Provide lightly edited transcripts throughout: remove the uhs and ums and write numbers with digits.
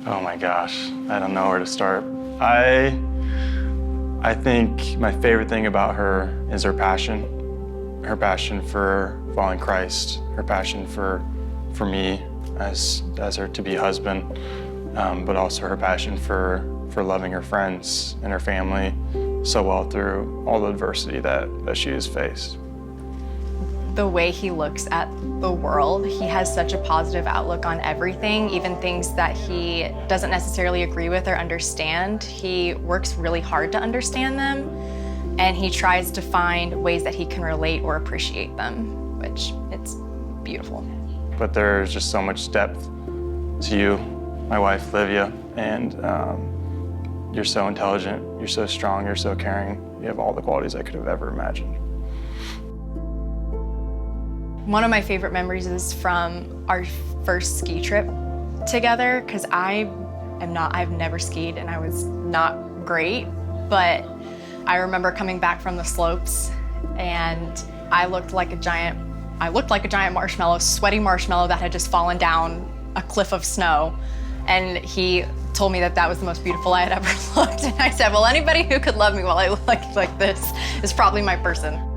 Oh my gosh, I don't know where to start. I think my favorite thing about her is her passion for following Christ, her passion for me as her to-be husband, but also her passion for loving her friends and her family so well through all the adversity that she has faced. The way he looks at the world, he has such a positive outlook on everything, even things that he doesn't necessarily agree with or understand. He works really hard to understand them, and he tries to find ways that he can relate or appreciate them, which it's beautiful. But there's just so much depth to you, my wife, Livia, and you're so intelligent, you're so strong, you're so caring. You have all the qualities I could have ever imagined. One of my favorite memories is from our first ski trip together, because I've never skied and I was not great, but I remember coming back from the slopes and I looked like a giant marshmallow, sweaty marshmallow that had just fallen down a cliff of snow. And he told me that that was the most beautiful I had ever looked. And I said, well, anybody who could love me while I look like this is probably my person.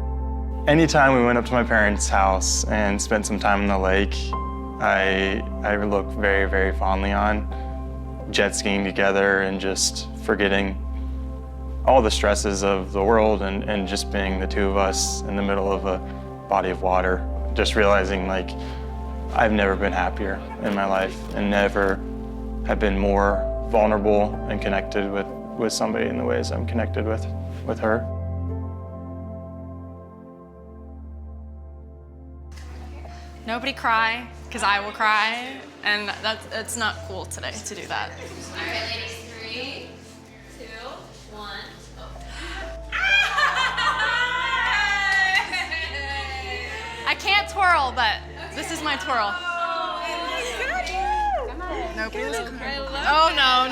Anytime we went up to my parents' house and spent some time on the lake, I look very, very fondly on jet skiing together and just forgetting all the stresses of the world and just being the two of us in the middle of a body of water. Just realizing, like, I've never been happier in my life and never have been more vulnerable and connected with somebody in the ways I'm connected with her. Nobody cry, because I will cry, and it's not cool today to do that. All right, ladies, 3, 2, 1. I can't twirl, but this is my twirl. Nobody was crying. Oh, no.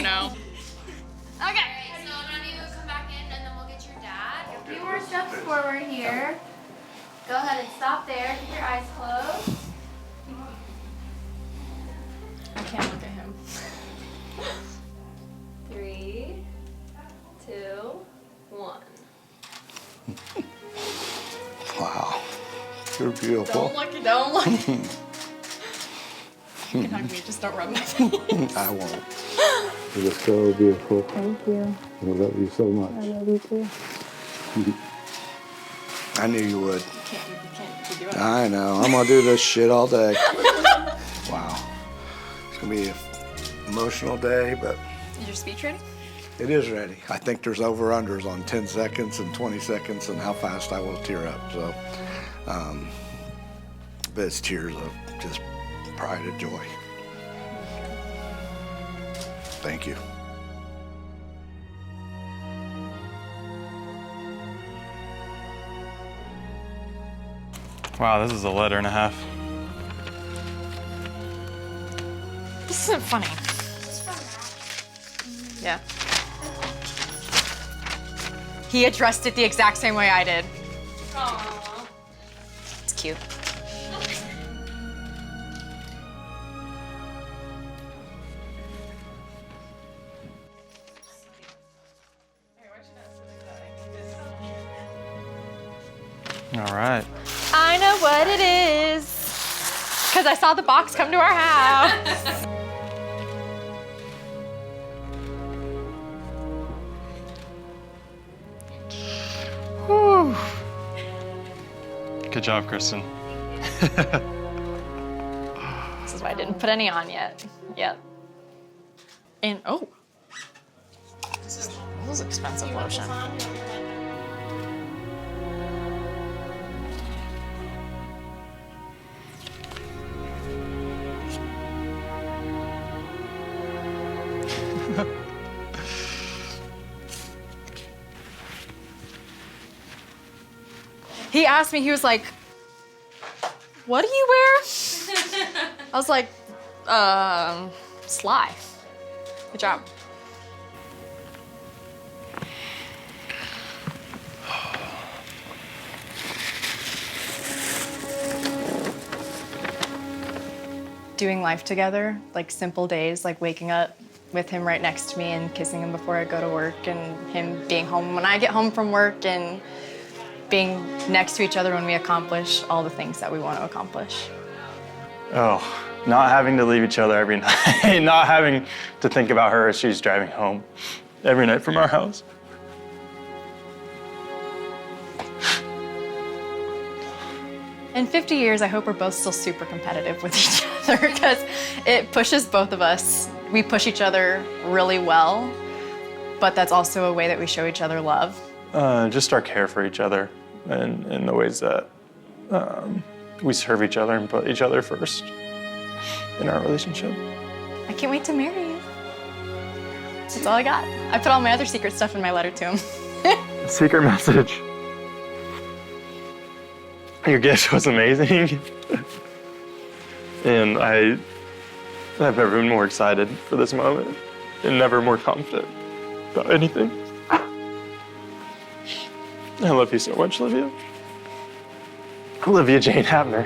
No. Okay, so none of you will come back in, and then we'll get your dad. A few more steps forward here. Go ahead and stop there. Keep your eyes closed. I can't look at him. 3, 2, 1. Wow, you're beautiful. Don't look. You can hug me, just don't rub my face. I won't. You're so beautiful. Thank you. I love you so much. I love you too. I knew you would. You can't be doing it. I know. I'm gonna do this shit all day. Wow. It's gonna be an emotional day, but Is your speech ready? it is ready. I think there's over-unders on 10 seconds and 20 seconds and how fast I will tear up. So, but it's tears of just pride and joy. Thank you. Wow, this is a letter and a half. This isn't funny. Yeah. He addressed it the exact same way I did. Aww. It's cute. All right. I know what it is. Because I saw the box come to our house. Whew. Good job, Kristen. This is why I didn't put any on yet. Yep. And, oh. This is expensive lotion. He asked me, he was like, what do you wear? I was like, Sly. Good job. doing life together, like simple days, like waking up with him right next to me and kissing him before I go to work, and him being home when I get home from work, and being next to each other when we accomplish all the things that we want to accomplish. Oh, not having to leave each other every night, not having to think about her as she's driving home every night from our house. In 50 years, I hope we're both still super competitive with each other because it pushes both of us. We push each other really well, but that's also a way that we show each other love. Just our care for each other and the ways that we serve each other and put each other first in our relationship. I can't wait to marry you. That's all I got. I put all my other secret stuff in my letter to him. Secret message. Your gift was amazing. And I've never been more excited for this moment and never more confident about anything. I love you so much, Livia. Livia Jane Hapner.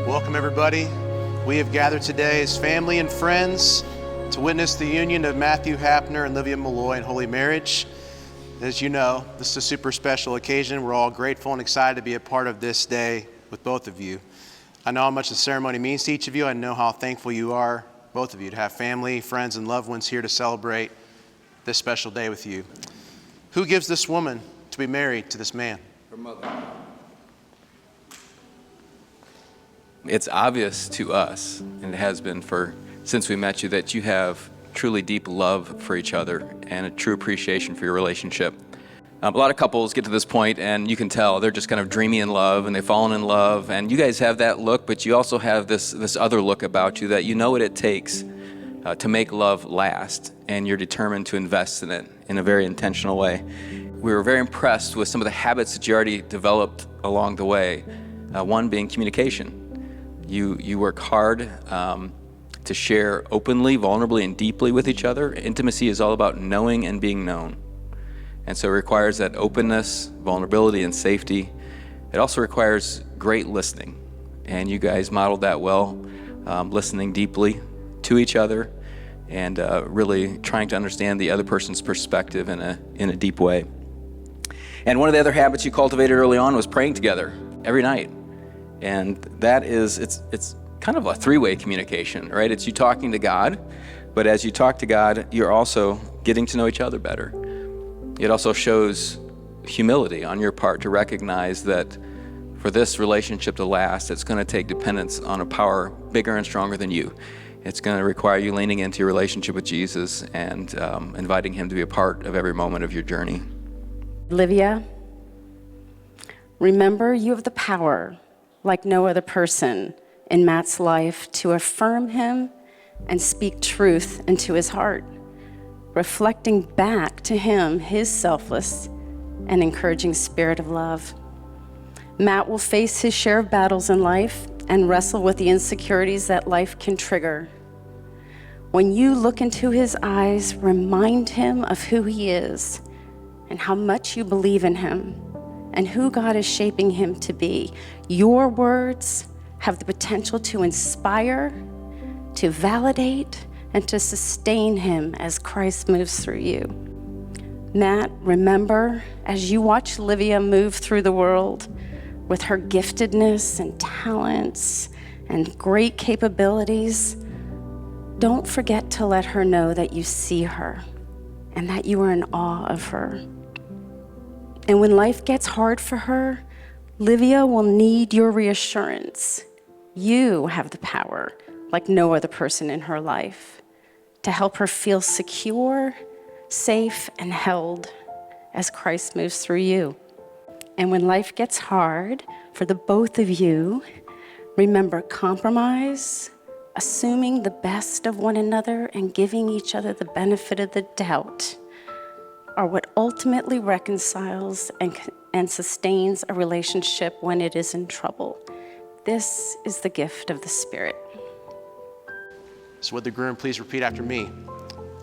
Welcome, everybody. We have gathered today as family and friends to witness the union of Matthew Hapner and Livia Malloy in holy marriage. As you know, this is a super special occasion. We're all grateful and excited to be a part of this day with both of you. I know how much the ceremony means to each of you. I know how thankful you are, both of you, to have family, friends, and loved ones here to celebrate this special day with you. Who gives this woman to be married to this man? Her mother. It's obvious to us, and it has been since we met you, that you have truly deep love for each other and a true appreciation for your relationship. A lot of couples get to this point and you can tell they're just kind of dreamy in love and they've fallen in love, and you guys have that look, but you also have this other look about you that you know what it takes to make love last, and you're determined to invest in it in a very intentional way. We were very impressed with some of the habits that you already developed along the way, one being communication. You work hard to share openly, vulnerably, and deeply with each other. Intimacy is all about knowing and being known. And so it requires that openness, vulnerability, and safety. It also requires great listening. And you guys modeled that well, listening deeply to each other and really trying to understand the other person's perspective in a deep way. And one of the other habits you cultivated early on was praying together every night. And that is, it's kind of a three-way communication, right? It's you talking to God, but as you talk to God, you're also getting to know each other better. It also shows humility on your part to recognize that for this relationship to last, it's going to take dependence on a power bigger and stronger than you. It's going to require you leaning into your relationship with Jesus and inviting him to be a part of every moment of your journey. Livia, remember you have the power like no other person in Matt's life to affirm him and speak truth into his heart, reflecting back to him his selfless and encouraging spirit of love. Matt will face his share of battles in life and wrestle with the insecurities that life can trigger. When you look into his eyes, remind him of who he is and how much you believe in him and who God is shaping him to be. Your words have the potential to inspire, to validate, and to sustain him as Christ moves through you. Matt, remember, as you watch Livia move through the world with her giftedness and talents and great capabilities, don't forget to let her know that you see her and that you are in awe of her. And when life gets hard for her, Livia will need your reassurance. You have the power, like no other person in her life, to help her feel secure, safe, and held as Christ moves through you. And when life gets hard for the both of you, remember compromise, assuming the best of one another, and giving each other the benefit of the doubt are what ultimately reconciles and sustains a relationship when it is in trouble. This is the gift of the Spirit. So would the groom please repeat after me?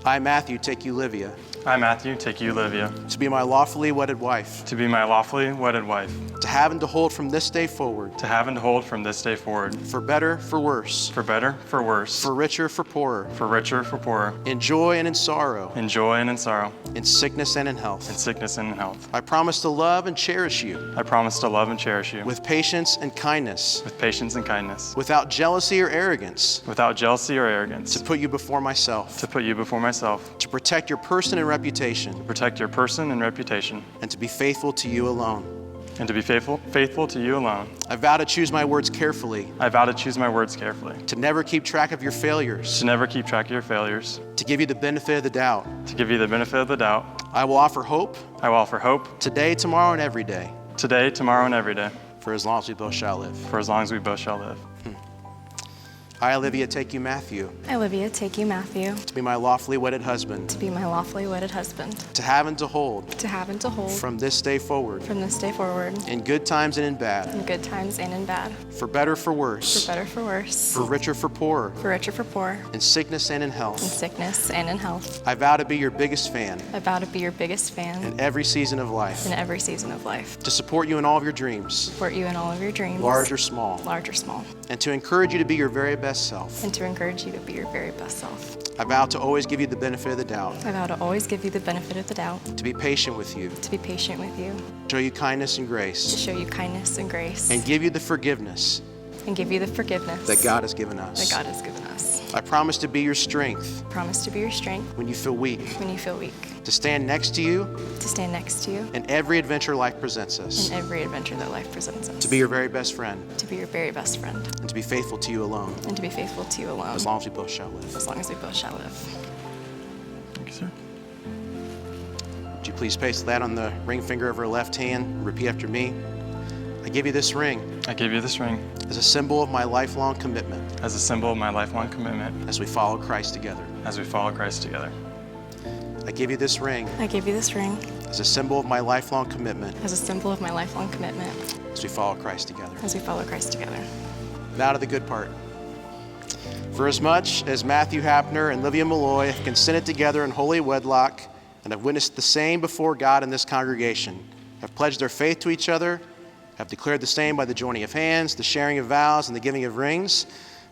I, Matthew, take you, Livia, I, Matthew, take you, Livia, to be my lawfully wedded wife, to be my lawfully wedded wife, to have and to hold from this day forward, to have and to hold from this day forward, for better, for worse, for better, for worse, for richer, for poorer, for richer, for poorer, in joy and in sorrow, in joy and in sorrow, in sickness and in in health. sickness and in health. I promise to love and cherish you I promise to love and cherish you with patience and kindness, with patience and kindness, without jealousy or arrogance, without jealousy or arrogance, to put you before myself, to put you before myself, to protect your person and reputation, protect your person and reputation, and to be faithful to you alone. and to be faithful to you alone. I vow to choose my words carefully, I vow to choose my words carefully, to never keep track of your failures, to never keep track of your failures, to give you the benefit of the doubt. to give you the benefit of the doubt. I will offer hope I will offer hope today, tomorrow, and every day, today, tomorrow, and every day, for as long as we both shall live. for as long as we both shall live. I, Olivia, take you, Matthew, I, Livia, take you, Matthew, to be my lawfully wedded husband, to be my lawfully wedded husband, to have and to hold to have and to hold from this day forward, from this day forward, in good times and in bad, in good times and in bad, for better, for for worse, better, for worse, for richer, for poorer, for richer, for poor, in sickness and in in health. sickness and in health. I vow to be your biggest fan I vow to be your biggest fan in every season of life, in every season of life, to support you in all of your dreams, support you in all of your dreams, large or small, large or small, and to encourage you to be your very best self. and to encourage you to be your very best self. I vow to always give you the benefit of the doubt, I vow to always give you the benefit of the doubt, to be patient with you, to be patient with you, show you kindness and to grace, show you kindness and grace, and give you the forgiveness and give you the forgiveness that God has given us. that God has given us. I promise to be your strength Promise to be your strength when you feel weak, when you feel weak, to stand next to you to stand next to you in every adventure life presents us, in every adventure that life presents us, to be your very best friend, to be your very best friend, and to be faithful to you alone, and to be faithful to you alone, as long as we both shall live. as long as we both shall live. Thank you, sir. Would you please place that on the ring finger of her left hand? Repeat after me. I give you this ring I give you this ring as a symbol of my lifelong commitment as a symbol of my lifelong commitment as we follow Christ together. as we follow Christ together. I give you this ring I give you this ring as a symbol of my lifelong commitment as a symbol of my lifelong commitment as we follow Christ together. as we follow Christ together. Now to the good part. For as much as Matthew Hapner and Livia Malloy have consented together in holy wedlock and have witnessed the same before God in this congregation, have pledged their faith to each other, have declared the same by the joining of hands, the sharing of vows, and the giving of rings,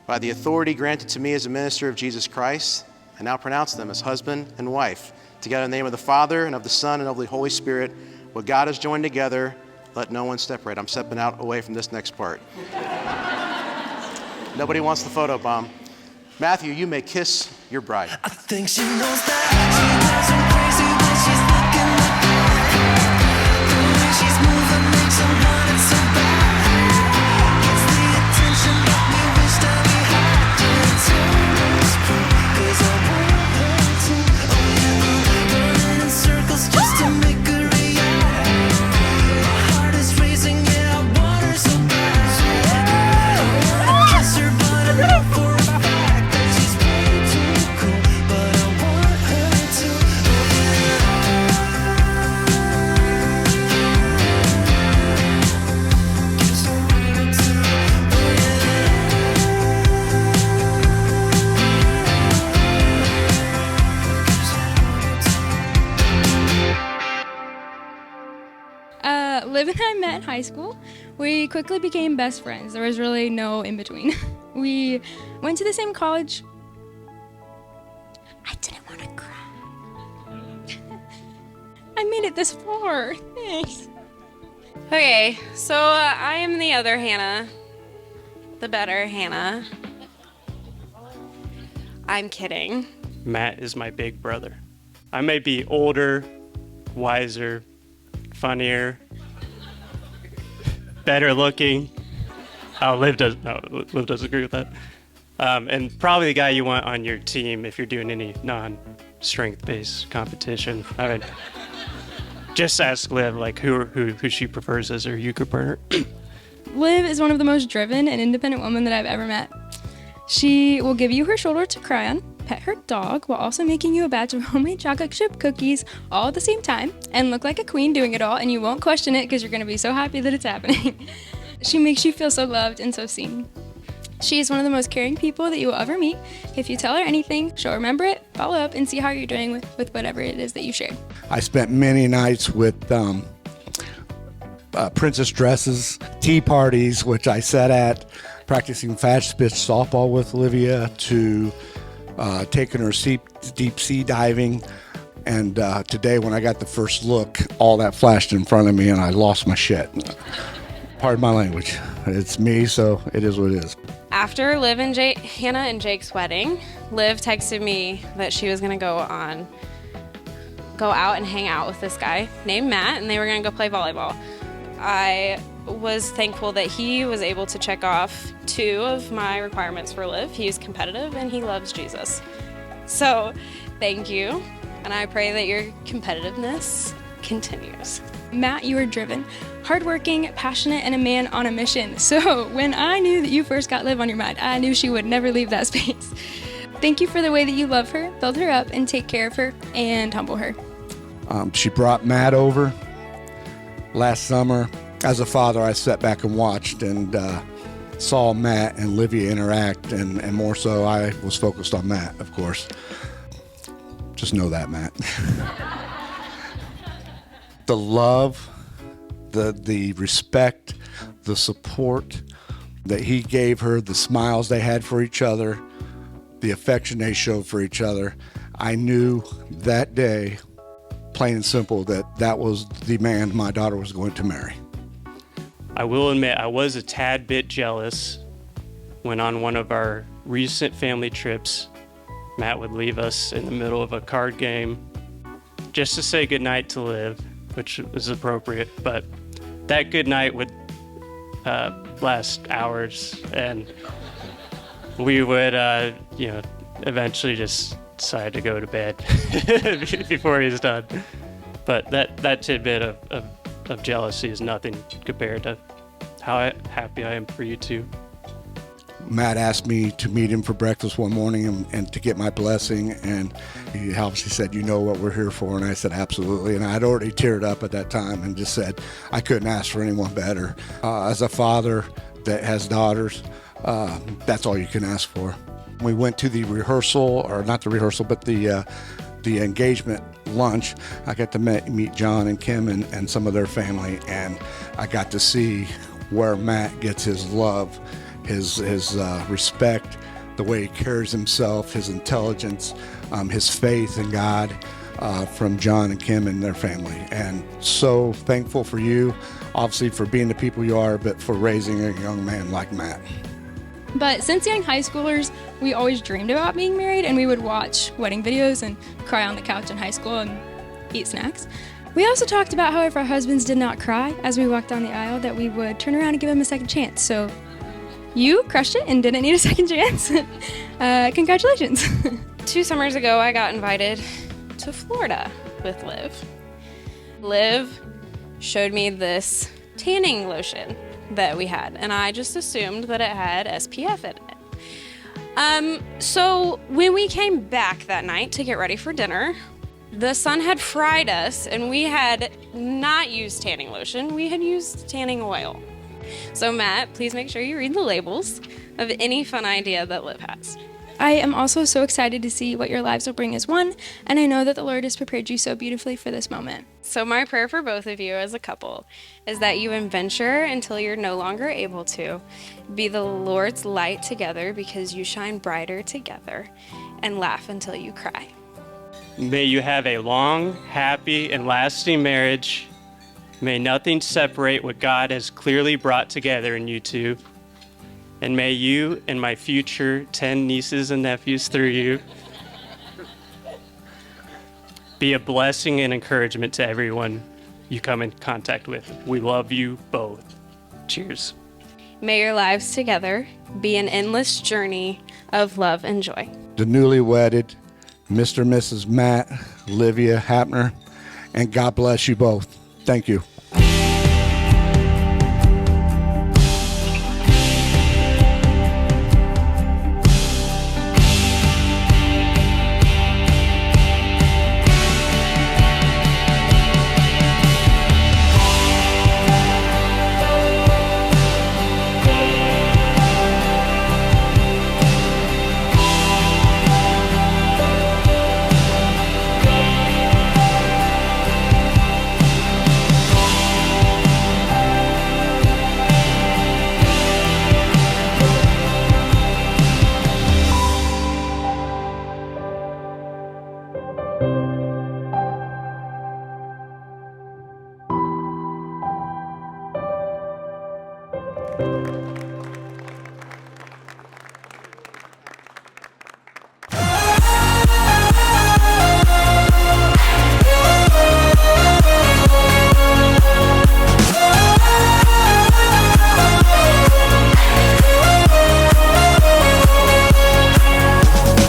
by the authority granted to me as a minister of Jesus Christ, I now pronounce them as husband and wife, together in the name of the Father, and of the Son, and of the Holy Spirit. What God has joined together, let no one separate. I'm stepping out away from this next part. Nobody wants the photo bomb. Matthew, you may kiss your bride. I think she knows that she drives him crazy when she's looking at me. The way she's moving makes him want it so bad. Gets the attention that we wish that we had. It's almost proof, 'cause I want her to. Oh yeah, running in circles just to make her react. My heart is racing, yeah, I want her so bad. I wanna kiss her, but I know for a fact that she's way too cool. But I want her to. Oh yeah. Kiss her right to. Liv and I met in high school. We quickly became best friends. There was really no in between. We went to the same college. I didn't want to cry. I made it this far. Thanks. Okay, so I am the other Hannah, the better Hannah. I'm kidding. Matt is my big brother. I may be older, wiser, funnier, better looking. Liv doesn't agree with that. And probably the guy you want on your team if you're doing any non-strength-based competition. I mean, just ask Liv, like, who she prefers as her euchre partner. Liv is one of the most driven and independent women that I've ever met. She will give you her shoulder to cry on, pet her dog, while also making you a batch of homemade chocolate chip cookies all at the same time, and look like a queen doing it all, and you won't question it because you're going to be so happy that it's happening. She makes you feel so loved and so seen. She is one of the most caring people that you will ever meet. If you tell her anything, she'll remember it, follow up, and see how you're doing with whatever it is that you shared. I spent many nights with princess dresses, tea parties, which I sat at, practicing fast pitch softball with Livia, to taking her deep sea diving. And today, when I got the first look, all that flashed in front of me, and I lost my shit. Pardon my language. It's me, so it is what it is. After Liv and Hannah and Jake's wedding, Liv texted me that she was gonna go out and hang out with this guy named Matt, and they were gonna go play volleyball. I was thankful that he was able to check off 2 of my requirements for Liv. He's competitive and he loves Jesus. So thank you, and I pray that your competitiveness continues. Matt, you are driven, hardworking, passionate, and a man on a mission. So when I knew that you first got Liv on your mind, I knew she would never leave that space. Thank you for the way that you love her, build her up, and take care of her, and humble her. She brought Matt over last summer. As a father, I sat back and watched and saw Matt and Livia interact, and more so, I was focused on Matt, of course. Just know that, Matt. The love, the respect, the support that he gave her, the smiles they had for each other, the affection they showed for each other. I knew that day, plain and simple, that was the man my daughter was going to marry. I will admit I was a tad bit jealous when on one of our recent family trips, Matt would leave us in the middle of a card game just to say goodnight to Liv, which was appropriate, but that good night would last hours, and we would, eventually just decide to go to bed before he's done. But that tidbit of jealousy is nothing compared to how happy I am for you two. Matt asked me to meet him for breakfast one morning and to get my blessing, and he obviously said, "You know what we're here for," and I said, "Absolutely," and I'd already teared up at that time and just said I couldn't ask for anyone better. As a father that has daughters, that's all you can ask for. We went to the rehearsal, or not the rehearsal, but the engagement lunch. I got to meet John and Kim and some of their family, and I got to see where Matt gets his love, his respect, the way he carries himself, his intelligence, his faith in God, from John and Kim and their family. And so thankful for you, obviously for being the people you are, but for raising a young man like Matt. But since young high schoolers, we always dreamed about being married, and we would watch wedding videos and cry on the couch in high school and eat snacks. We also talked about how if our husbands did not cry as we walked down the aisle, that we would turn around and give them a second chance. So you crushed it and didn't need a second chance. Congratulations. 2 summers ago, I got invited to Florida with Liv. Liv showed me this tanning lotion that we had, and I just assumed that it had SPF in it. So when we came back that night to get ready for dinner, the sun had fried us, and we had not used tanning lotion, we had used tanning oil. So Matt, please make sure you read the labels of any fun idea that Liv has. I am also so excited to see what your lives will bring as one, and I know that the Lord has prepared you so beautifully for this moment. So my prayer for both of you as a couple is that you adventure until you're no longer able to, be the Lord's light together because you shine brighter together, and laugh until you cry. May you have a long, happy, and lasting marriage. May nothing separate what God has clearly brought together in you two. And may you and my future 10 nieces and nephews through you be a blessing and encouragement to everyone you come in contact with. We love you both. Cheers. May your lives together be an endless journey of love and joy. The newly wedded Mr. and Mrs. Matt, Livia Hapner, and God bless you both. Thank you.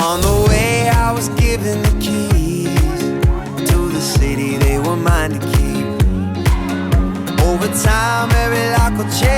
On the way, I was given the keys to the city they were mine to keep. Over time, every lock will change.